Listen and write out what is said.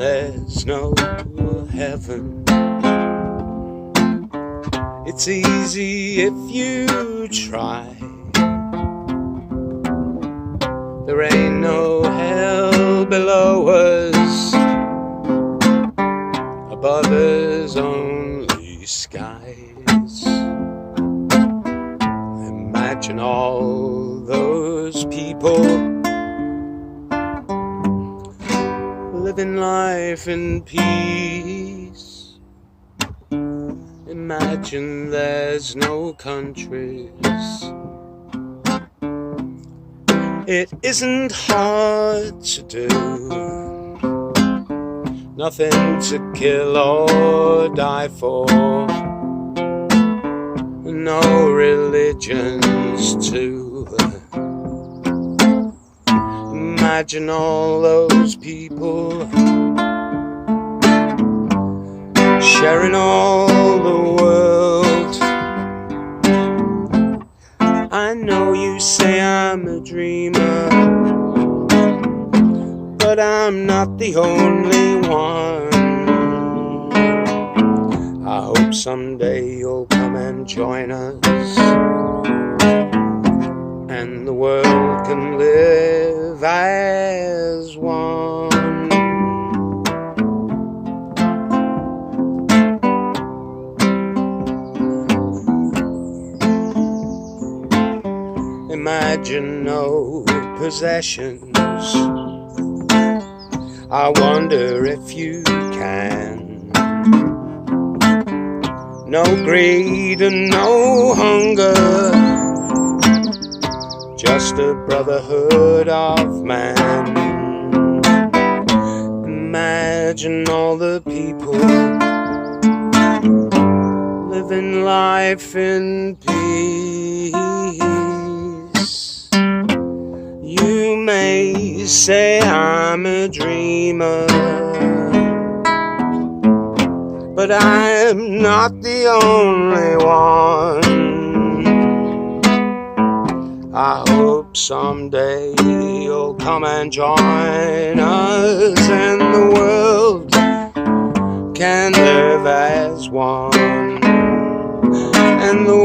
there's no heaven. It's easy if you try. There ain't no hell below us, above us only skies. Imagine all those people living life in peace. Imagine there's no countries. It isn't hard to do. Nothing to kill or die for. No religions too. Imagine all those people sharing all the world. I know you say I'm a dreamer, but I'm not the only one. I hope someday you'll come and join us, and the world can live as one. Imagine no possessions. I wonder if you can. No greed and no hunger, just a brotherhood of man. Imagine all the people living life in peace. You may say I'm a dreamer, but I'm not the only one. I hope someday you'll come and join us, and the world can live as one. And the